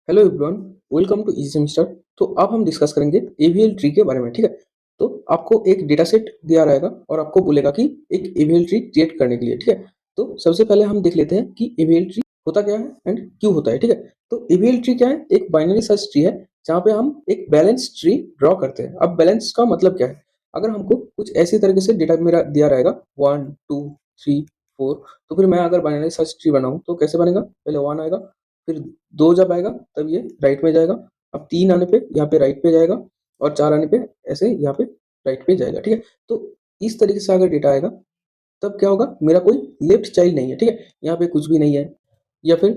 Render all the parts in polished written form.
Hello everyone, welcome to easy semester. तो अब हम डिस्कस करेंगे एवीएल ट्री के बारे में। ठीक है, तो आपको एक डेटा सेट दिया रहेगा और आपको बोलेगा कि एक एवीएल ट्री क्रिएट करने के लिए। ठीक है, तो सबसे पहले हम देख लेते हैं कि एवीएल ट्री होता क्या है एंड क्यों होता है। ठीक है, तो एवीएल ट्री क्या है? एक बाइनरी सर्च ट्री है जहाँ पे हम एक बैलेंस ट्री ड्रॉ करते हैं। अब बैलेंस का मतलब क्या है? अगर हमको कुछ ऐसी तरीके से डेटा मेरा दिया रहेगा 1 2 3 4, तो फिर मैं अगर बाइनरी सर्च ट्री बनाऊँ तो कैसे बनेगा? पहले 1 आएगा, फिर 2 जब आएगा तब ये राइट में जाएगा। अब 3 आने पे यहाँ पे राइट पे जाएगा और 4 आने पे ऐसे यहाँ पे राइट पे जाएगा। ठीक है, तो इस तरीके से अगर डेटा आएगा तब क्या होगा? मेरा कोई लेफ्ट चाइल्ड नहीं है। ठीक है, यहाँ पे कुछ भी नहीं है, या फिर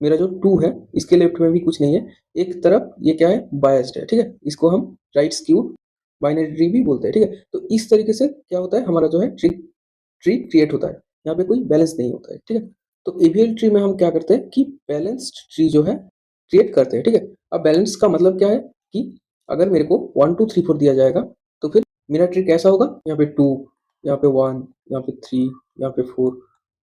मेरा जो 2 है इसके लेफ्ट में भी कुछ नहीं है। एक तरफ ये क्या है? बायस्ड है। ठीक है, इसको हम राइट स्क्यूड बाइनरी ट्री भी बोलते हैं। ठीक है, तो इस तरीके से क्या होता है? हमारा जो है ट्री ट्री क्रिएट होता है। यहाँ पे कोई बैलेंस नहीं होता है। ठीक है, तो एवीएल ट्री में हम क्या करते हैं कि बैलेंस्ड ट्री जो है क्रिएट करते हैं। ठीक है, अब बैलेंस का मतलब क्या है कि अगर मेरे को 1 2 3 4 दिया जाएगा तो फिर मेरा ट्री कैसा होगा? यहाँ पे 2, यहाँ पे 1, यहाँ पे 3, यहाँ पे 4,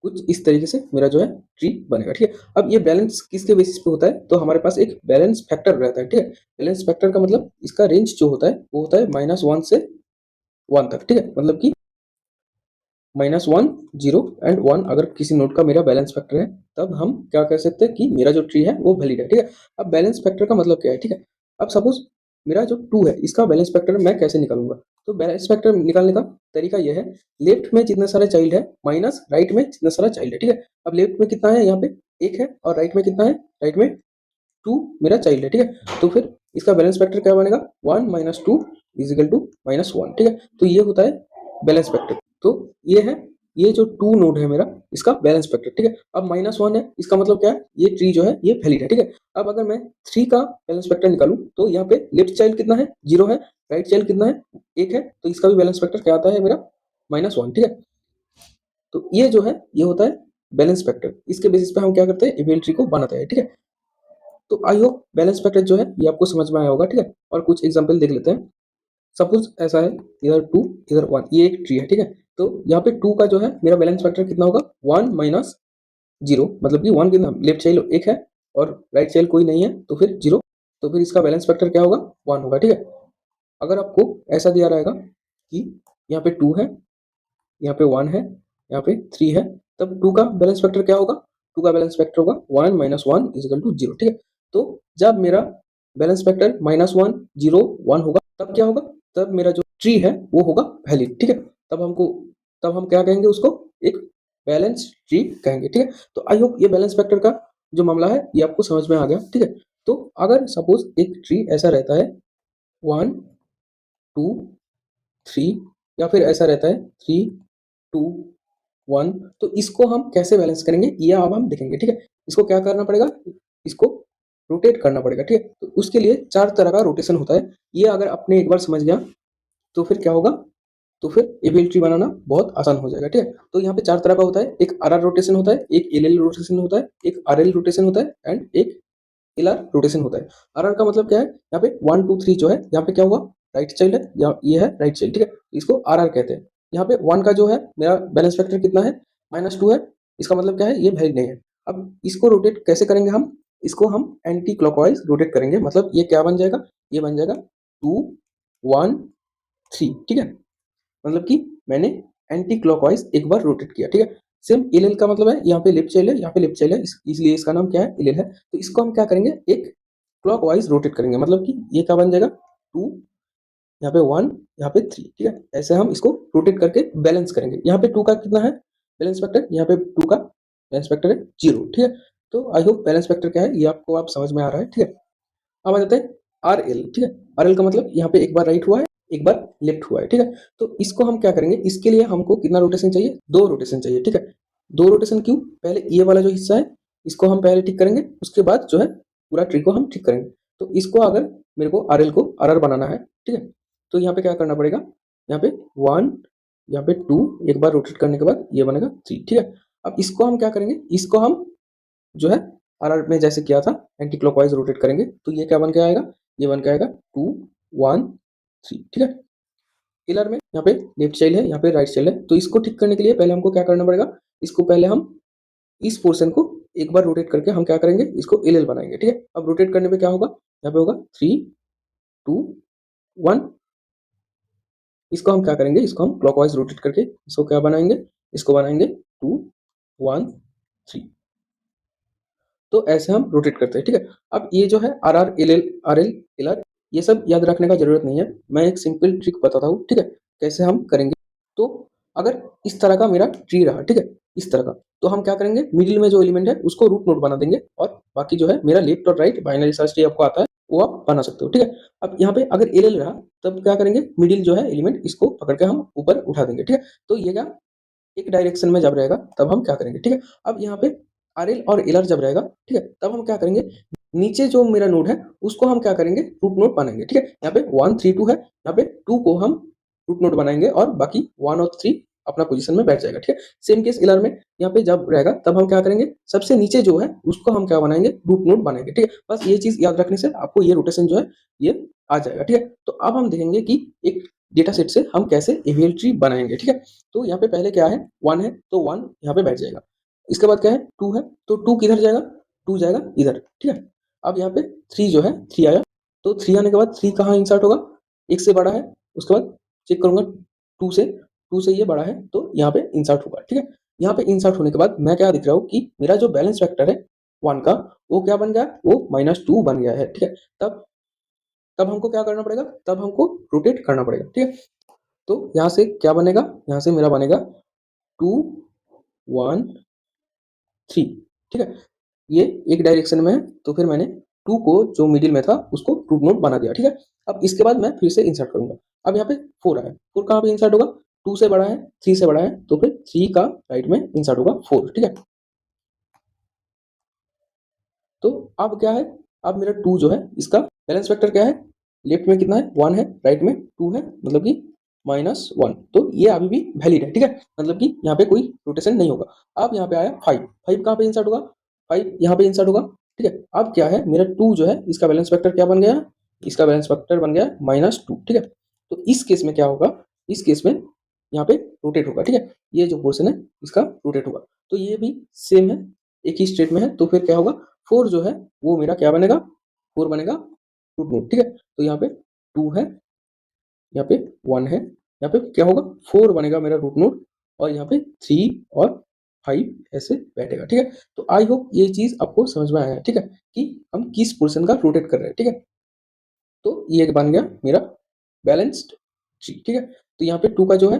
कुछ इस तरीके से मेरा जो है ट्री बनेगा। ठीक है, अब ये बैलेंस किसके बेसिस पे होता है? तो हमारे पास एक बैलेंस फैक्टर रहता है। ठीक है, बैलेंस फैक्टर का मतलब इसका रेंज जो होता है वो होता है -1 से 1 तक। ठीक है, मतलब कि -1 0 एंड 1 अगर किसी नोड का मेरा बैलेंस फैक्टर है तब हम क्या कह सकते हैं कि मेरा जो ट्री है वो वैलिड है। ठीक है, अब बैलेंस फैक्टर का मतलब क्या है? ठीक है, अब सपोज मेरा जो 2 है इसका बैलेंस फैक्टर मैं कैसे निकालूंगा? तो बैलेंस फैक्टर निकालने का तरीका यह है, लेफ्ट में जितने सारे चाइल्ड है माइनस राइट में जितना सारा चाइल्ड है। ठीक है, अब लेफ्ट में कितना है? यहाँ पे 1 है, और राइट में कितना है? राइट में 2 मेरा चाइल्ड है। ठीक है, तो फिर इसका बैलेंस फैक्टर क्या बनेगा? 1 - 2 = -1। ठीक है, तो ये होता है बैलेंस फैक्टर। तो ये है, ये जो 2 नोड है मेरा इसका बैलेंस फैक्टर। ठीक है, अब -1 है, इसका मतलब क्या है? ये ट्री जो है ये वैलिड है। ठीक है, अब अगर मैं 3 का बैलेंस फैक्टर निकालूं तो यहाँ पे लेफ्ट चाइल्ड कितना है? 0 है, राइट चाइल्ड कितना है? 1 है, तो इसका भी बैलेंस फैक्टर क्या आता है मेरा? -1। ठीक है, तो ये जो है ये होता है बैलेंस फैक्टर। इसके बेसिस पे हम क्या करते हैं? एवीएल ट्री को बनाते हैं। ठीक है, तो आई होप बैलेंस फैक्टर जो है ये आपको समझ में आया होगा। ठीक है, और कुछ एग्जांपल देख लेते हैं। सपोज ऐसा है, इधर 2 इधर 1, ये एक ट्री है। ठीक है, तो यहाँ पे 2 का जो है मेरा बैलेंस फैक्टर कितना होगा? 1 - 0, मतलब कि 1 कितना? लेफ्ट चाइल्ड 1 है और राइट चाइल्ड कोई नहीं है, तो फिर 0, तो फिर इसका बैलेंस फैक्टर क्या होगा? 1 होगा। ठीक है, अगर आपको ऐसा दिया रहेगा कि यहाँ पे 2 है, यहाँ पे 1 है, यहाँ पे 3 है, तब 2 का बैलेंस फैक्टर क्या होगा? 2 का बैलेंस फैक्टर होगा 1 - 1 = 0। ठीक है, तो जब मेरा बैलेंस फैक्टर -1 0 1 होगा तब क्या होगा? तब मेरा जो ट्री है वो होगा वैलिड। ठीक है, तब हम क्या कहेंगे उसको? एक बैलेंस ट्री कहेंगे। ठीक है, तो आई होप ये बैलेंस फैक्टर का जो मामला है ये आपको समझ में आ गया। ठीक है, तो अगर सपोज एक ट्री ऐसा रहता है 1 2 3, या फिर ऐसा रहता है 3 2 1, तो इसको हम कैसे बैलेंस करेंगे ये अब हम देखेंगे। ठीक है, इसको क्या करना पड़ेगा? इसको रोटेट करना पड़ेगा। ठीक है, तो उसके लिए 4 तरह का रोटेशन होता है। ये अगर आपने एक बार समझ गया तो फिर क्या होगा? तो फिर एबीएल ट्री बनाना बहुत आसान हो जाएगा। ठीक है, तो यहाँ पे 4 तरह का होता है। एक आरआर रोटेशन होता है, एक एलएल रोटेशन होता है, एक आरएल रोटेशन होता है एंड एक एलआर रोटेशन होता है। आरआर का मतलब क्या है? यहाँ पे 1 2 3 जो है यहाँ पे क्या हुआ? राइट चाइल्ड है, ये है राइट चाइल्ड। ठीक है, इसको आरआर कहते हैं। यहाँ पे 1 का जो है मेरा बैलेंस फैक्टर कितना है? -2 है, इसका मतलब क्या है? ये वैलिड नहीं है। अब इसको रोटेट कैसे करेंगे हम? इसको हम एंटी क्लॉकवाइज रोटेट करेंगे, मतलब ये क्या बन जाएगा? ये बन जाएगा 2 1 3। ठीक है, मतलब कि मैंने एंटी क्लॉकवाइज एक बार रोटेट किया। ठीक है, सेम एलएल का मतलब है यहाँ पे लेफ्ट चाइल्ड है, यहाँ पे लेफ्ट चाइल्ड है, इसलिए इसका नाम क्या है? एलएल है। तो इसको हम क्या करेंगे? एक क्लॉकवाइज रोटेट करेंगे, मतलब कि ये क्या बन जाएगा? 2, यहाँ पे 1, यहाँ पे 3। ठीक है, ऐसे हम इसको रोटेट करके बैलेंस करेंगे। यहाँ पे 2 का कितना है बैलेंस फैक्टर? यहाँ पे 2 का बैलेंस फैक्टर है 0। ठीक है, तो आई होप बैलेंस फैक्टर क्या है ये आपको आप समझ में आ रहा है। ठीक है, अब आ जाते हैं आरएल। ठीक है, आरएल का मतलब यहाँ पे एक बार राइट हुआ है, एक बार लेफ्ट हुआ है। ठीक है, तो इसको हम क्या करेंगे? इसके लिए हमको कितना रोटेशन चाहिए? 2 रोटेशन चाहिए। ठीक है, 2 रोटेशन क्यों? पहले ये वाला जो हिस्सा है इसको हम पहले ठीक करेंगे, उसके बाद जो है पूरा ट्री को हम ठीक करेंगे। तो इसको अगर मेरे को आरएल को आरआर बनाना है, ठीक है, तो यहाँ पे क्या करना पड़ेगा? यहाँ पे 1, यहाँ पे 2, एक बार रोटेट करने के बाद ये बनेगा 3। ठीक है, अब इसको हम क्या करेंगे? इसको हम जो है आरआर में जैसे किया था एंटी क्लॉकवाइज रोटेट करेंगे, तो ये क्या बन के आएगा? ये बन के आएगा 2 1 3। ठीक है, पिलर में यहाँ पे लेफ्ट चाइल्ड है, यहाँ पे राइट चाइल्ड है, तो इसको ठीक करने के लिए पहले हमको क्या करना पड़ेगा? इसको पहले हम इस पोर्शन को एक बार रोटेट करके हम क्या करेंगे, इसको एल बनाएंगे, ठीक है। अब रोटेट करने पे क्या होगा, यहाँ पे होगा 3 2 1। इसको हम क्या करेंगे, इसको हम क्लॉकवाइज रोटेट करके इसको क्या बनाएंगे, इसको बनाएंगे 2 1 3। तो ऐसे हम रोटेट करते हैं, ठीक है। अब ये जो है R R L L R L L R, ये सब याद रखने का जरूरत नहीं है, मैं एक सिंपल ट्रिक बताता हूँ, ठीक है, कैसे हम करेंगे। तो अगर इस तरह का मेरा ट्री रहा, ठीक है, इस तरह का, तो हम क्या करेंगे, मिडिल में जो एलिमेंट है उसको रूट नोड बना देंगे, और बाकी जो है मेरा लेफ्ट और राइट बाइनरी सर्च ट्री आपको आता है वो आप बना सकते हो, ठीक है। अब यहाँ पे अगर एल एल रहा, तब क्या करेंगे, मिडिल जो है एलिमेंट इसको पकड़ के हम ऊपर उठा देंगे, ठीक है। तो ये क्या एक डायरेक्शन में जब रहेगा तब हम क्या करेंगे, ठीक है। अब यहाँ पे आर एल और एल आर जब रहेगा, ठीक है, तब हम क्या करेंगे, नीचे जो मेरा नोड है उसको हम क्या करेंगे, रूट नोड बनाएंगे, ठीक है। यहाँ पे 1 3 2 है, यहाँ पे 2 को हम रूट नोड बनाएंगे और बाकी 1 और 3 अपना पोजीशन में बैठ जाएगा, ठीक है। सेम केस एल आर में, यहाँ पे जब रहेगा तब हम क्या करेंगे, सबसे नीचे जो है उसको हम क्या बनाएंगे, रूट नोड बनाएंगे, ठीक है। बस ये चीज याद रखने से आपको ये रोटेशन जो है ये आ जाएगा, ठीक है। तो अब हम देखेंगे कि एक डेटा सेट से हम कैसे एवीएल ट्री बनाएंगे, ठीक है। तो यहाँ पे पहले क्या है, 1 है, तो 1 यहाँ पे बैठ जाएगा। इसके बाद क्या है, 2 है, तो 2 किधर जाएगा, 2 जाएगा इधर, ठीक है। अब यहाँ पे 3 जो है, 3 आया, तो 3 आने के बाद 3 कहाँ इंसर्ट होगा, एक से बड़ा है, उसके बाद चेक करूंगा 2 से, 2 से ये बड़ा है तो यहाँ पे इंसर्ट होगा, ठीक है। यहाँ पे इंसर्ट होने के बाद मैं क्या दिख रहा हूँ कि मेरा जो बैलेंस वेक्टर है 1 का, वो क्या बन गया, वो -2 बन गया है, ठीक है। तब तब हमको क्या करना पड़ेगा, तब हमको रोटेट करना पड़ेगा, ठीक है। तो यहाँ से क्या बनेगा, यहाँ से मेरा बनेगा 2 1 3, ठीक है। ये एक डायरेक्शन में है, तो फिर मैंने 2 को जो मिडिल में था उसको रूट नोड बना दिया, ठीक है। अब इसके बाद मैं फिर से इंसर्ट करूंगा। अब यहाँ पे 4 आया, 4 कहाँ पे इंसर्ट होगा, 2 से बड़ा है, 3 से बड़ा है, तो फिर 3 का राइट में इंसर्ट होगा 4, ठीक है। तो अब क्या है, अब मेरा 2 जो है इसका बैलेंस वेक्टर क्या है, लेफ्ट में कितना है, 1 है, राइट में 2 है, मतलब कि -1, तो ये अभी भी वैलिड है, ठीक है, मतलब कि यहाँ पे कोई रोटेशन नहीं होगा। अब यहाँ पे आया 5, 5 कहाँ पे इंसर्ट होगा, 5 यहाँ पे इंसर्ट होगा, ठीक है। अब क्या है, मेरा 2 जो है इसका बैलेंस वेक्टर क्या बन गया, इसका बैलेंस वेक्टर बन गया -2, ठीक है। तो इस केस में क्या होगा, इस केस में यहाँ पे रोटेट होगा, ठीक है, ये जो पोर्शन है इसका रोटेट होगा। तो ये भी सेम है, एक ही स्टेट में है, तो फिर क्या होगा, 4 जो है वो मेरा क्या बनेगा, 4 बनेगा रूट नोड, ठीक है। तो यहाँ पे 2 है, यहाँ पे 1 है, यहाँ पे क्या होगा, 4 बनेगा मेरा रूट नोड, और यहाँ पे 3 और 5 ऐसे बैठेगा, ठीक है। तो आई होप ये चीज आपको समझ में आया है, ठीक है, कि हम किस पोर्शन का रोटेट कर रहे हैं, ठीक है। तो ये बन गया मेरा बैलेंस्ड ट्री, ठीक है। तो यहाँ पे 2 का जो है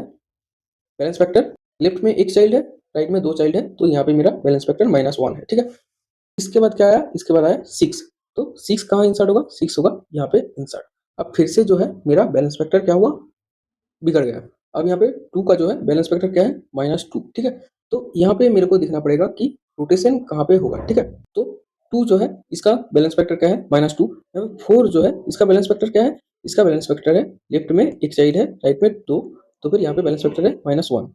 बैलेंस फैक्टर, लेफ्ट में एक चाइल्ड है, राइट में 2 चाइल्ड है, तो यहाँ पे मेरा बैलेंस फैक्टर -1 है, ठीक है। इसके बाद क्या आया, इसके बाद आया 6, तो 6 कहाँ इंसर्ट होगा, 6 होगा यहाँ पे इंसर्ट। अब फिर से जो है मेरा बैलेंस फैक्टर क्या हुआ, बिगड़ गया। अब यहाँ पे 2 का जो है बैलेंस फैक्टर क्या है, -2, ठीक है। तो यहाँ पे मेरे को देखना पड़ेगा कि रोटेशन कहाँ पे होगा, ठीक है। तो 2 जो है इसका बैलेंस फैक्टर क्या है, -2। 4 जो है इसका बैलेंस फैक्टर क्या है, इसका बैलेंस फैक्टर है, लेफ्ट में एक चाइल्ड है, राइट में 2, तो फिर यहाँ पे बैलेंस फैक्टर है -1।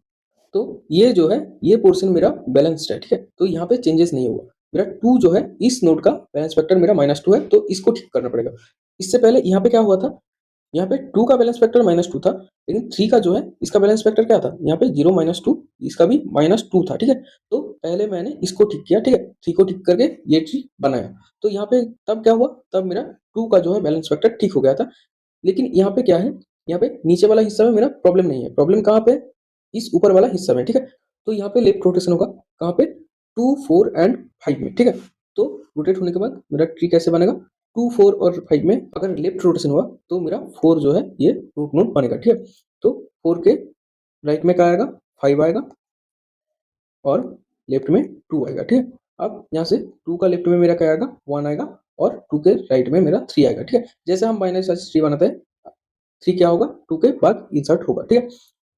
तो ये जो है ये पोर्शन मेरा बैलेंस्ड है, ठीक है, तो यहाँ पे चेंजेस नहीं होगा। मेरा 2 जो है इस नोड का बैलेंस फैक्टर मेरा -2 है, तो इसको ठीक करना पड़ेगा। इससे पहले यहाँ पे क्या हुआ था, यहाँ पे 2 का बैलेंस फैक्टर -2 था, लेकिन 3 का जो है इसका बैलेंस फैक्टर क्या था, यहाँ पे 0 -2, इसका भी -2 था, ठीक है। तो पहले मैंने इसको ठीक किया, ठीक है, 3 को ठीक करके ये ट्री बनाया। तो यहाँ पे तब क्या हुआ, तब मेरा 2 का जो है बैलेंस फैक्टर ठीक हो गया था। लेकिन यहाँ पे क्या है, यहाँ पे नीचे वाला हिस्सा में मेरा प्रॉब्लम नहीं है, प्रॉब्लम कहाँ पे, इस ऊपर वाला हिस्सा में, ठीक है। तो यहाँ पे लेफ्ट रोटेशन होगा कहाँ पे, 2 4 एंड 5 में, ठीक है। तो रोटेट होने के बाद मेरा ट्री कैसे बनेगा, 2 4 और 5 में अगर लेफ्ट रोटेशन हुआ तो मेरा 4 जो है ये रूट नोड बनेगा, ठीक है। तो 4 के राइट में क्या आएगा, 5 आएगा, और लेफ्ट में 2 आएगा, ठीक है। अब यहाँ से 2 का लेफ्ट में मेरा क्या आएगा, 1 आएगा, और 2 के राइट में मेरा 3 आएगा, ठीक है। जैसे हम बाइनरी सर्च ट्री बनाते हैं, 3 क्या होगा, 2 के बाद इंसर्ट होगा, ठीक है।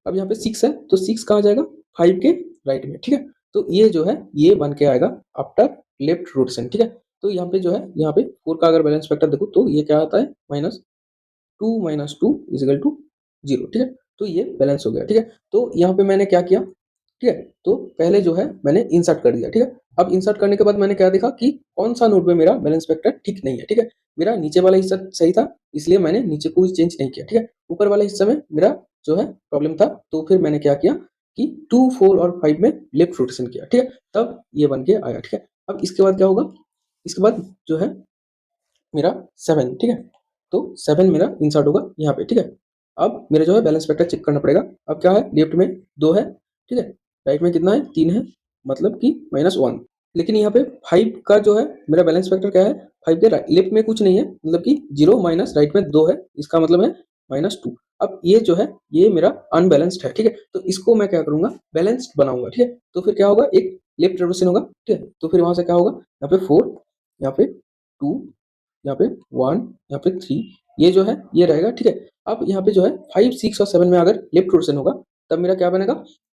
अब यहाँ पे 6 है, तो 6 कहाँ जाएगा, 5 के राइट में, ठीक है। तो ये जो है ये बन के आएगा आफ्टर लेफ्ट रोटेशन, ठीक है। तो यहाँ पे जो है, यहाँ पे 4 का अगर बैलेंस फैक्टर देखो तो ये क्या आता है, -2 इजिकल टू 0, ठीक है। तो ये बैलेंस हो गया, ठीक है। तो यहाँ पे मैंने क्या किया, ठीक है, तो पहले जो है मैंने इंसर्ट कर दिया, ठीक है। अब इंसर्ट करने के बाद मैंने क्या देखा कि कौन सा नोड में मेरा बैलेंस वेक्टर ठीक नहीं है, ठीक है। मेरा नीचे वाला हिस्सा सही था, इसलिए मैंने नीचे कोई चेंज नहीं किया, ठीक है। ऊपर वाले हिस्से में मेरा जो है प्रॉब्लम था, तो फिर मैंने क्या किया कि 2 4 और 5 में लेफ्ट रोटेशन किया, ठीक है, तब ये बन के आया, ठीक है। अब इसके बाद क्या होगा, इसके बाद जो है मेरा 7, ठीक है, तो 7 मेरा इंसर्ट होगा यहाँ पे, ठीक है। अब मेरा जो है बैलेंस फैक्टर चेक करना पड़ेगा। अब क्या है, लेफ्ट में 2 है, ठीक है, राइट में कितना है, 3 है, मतलब कि -1। लेकिन यहाँ पे 5 का जो है मेरा बैलेंस फैक्टर क्या है, 5 के लेफ्ट में कुछ नहीं है, मतलब कि 0 माइनस राइट में 2 है, इसका मतलब है -2। अब ये जो है ये मेरा अनबैलेंस्ड है, ठीक है, तो इसको मैं क्या करूंगा, बैलेंस्ड बनाऊंगा, ठीक है। तो फिर क्या होगा, एक लेफ्ट रोटेशन होगा, ठीक है, तो फिर वहां से क्या होगा, यहाँ पे 4, यहाँ पे 2, यहाँ पे 1, यहाँ पे 3, ये जो है ये रहेगा, ठीक है। अब यहाँ पे जो है 5, 6 और 7 में अगर लेफ्ट रोटेशन होगा तब मेरा क्या बनेगा,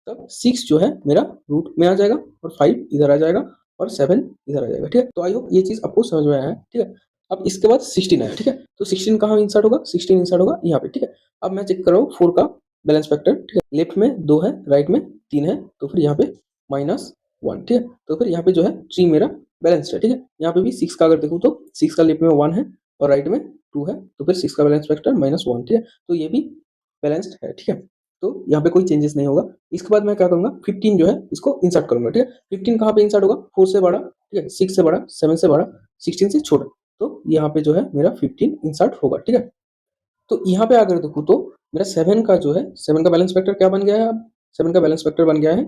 तब 6 जो है मेरा रूट में आ जाएगा और 5 इधर आ जाएगा और 7 इधर आ जाएगा, ठीक है। तो आई होप ये चीज आपको समझ में आया है, ठीक है। अब इसके बाद 16 आया, ठीक है, तो 16 कहाँ इंसर्ट होगा, 16 इंसर्ट होगा यहाँ पे, ठीक है। अब मैं चेक कर रहा हूँ 4 का बैलेंस फैक्टर, ठीक है, लेफ्ट में 2 है, राइट में 3 है, तो फिर यहाँ पे -1, ठीक है, तो फिर यहाँ पे जो है 3 मेरा बैलेंस्ड है, ठीक है। यहाँ पे भी 6 का अगर देखूँ तो 6 का लेफ्ट में 1 है और राइट में 2 है, तो फिर 6 का बैलेंस फैक्टर -1, ठीक है, तो ये भी बैलेंस्ड है, ठीक है। तो यहाँ पे कोई चेंजेस नहीं होगा। इसके बाद मैं क्या करूंगा, 15 जो है इसको इंसर्ट करूंगा, ठीक है। 15 कहाँ पे इंसर्ट होगा, 4 से बड़ा, ठीक है, 6 से बड़ा, 7 से बड़ा, 16 से छोटा, तो यहाँ पे जो है मेरा 15 इंसर्ट होगा, ठीक है। तो यहाँ पे अगर देखूँ तो मेरा 7 का जो है, 7 का बैलेंस फैक्टर क्या बन गया है, अब 7 का बैलेंस फैक्टर बन गया है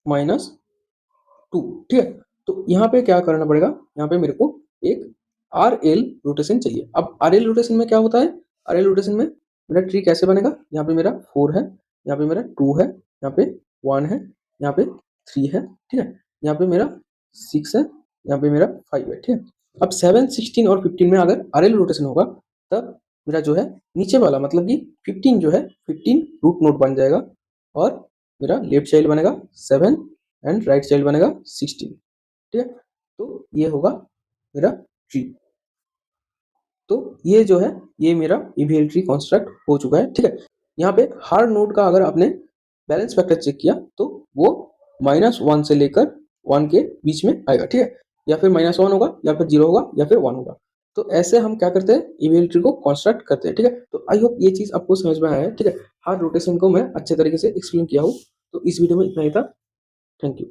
-2, ठीक है। तो यहाँ पे क्या करना पड़ेगा, यहाँ पे मेरे को एक RL रोटेशन चाहिए। अब RL रोटेशन में क्या होता है, RL रोटेशन में मेरा ट्री कैसे बनेगा, यहाँ पे मेरा 4 है, यहाँ पे मेरा 2 है, यहाँ पे 1 है, यहाँ पे 3 है, ठीक है, यहाँ पे मेरा 6 है, यहाँ पे मेरा 5 है, ठीक है। अब 7, 16 और 15 में अगर RL रोटेशन होगा तब मेरा जो है नीचे वाला मतलब कि 15 जो है 15 रूट नोड बन जाएगा और मेरा लेफ्ट चाइल्ड बनेगा 7 एंड राइट चाइल्ड बनेगा 16, ठीक है। तो ये होगा मेरा ट्री। तो ये जो है ये मेरा ईवीएल ट्री कंस्ट्रक्ट हो चुका है, ठीक है। यहाँ पे हर नोड का अगर आपने बैलेंस फैक्टर चेक किया तो वो -1 से लेकर 1 के बीच में आएगा, ठीक है, या फिर -1 होगा या फिर 0 होगा या फिर 1 होगा। तो ऐसे हम क्या करते हैं, ईवीएल ट्री को कंस्ट्रक्ट करते हैं, ठीक है। तो आई होप ये चीज आपको समझ में आया है, ठीक है। हर रोटेशन को मैं अच्छे तरीके से एक्सप्लेन किया हूँ। तो इस वीडियो में इतना ही था। Thank you.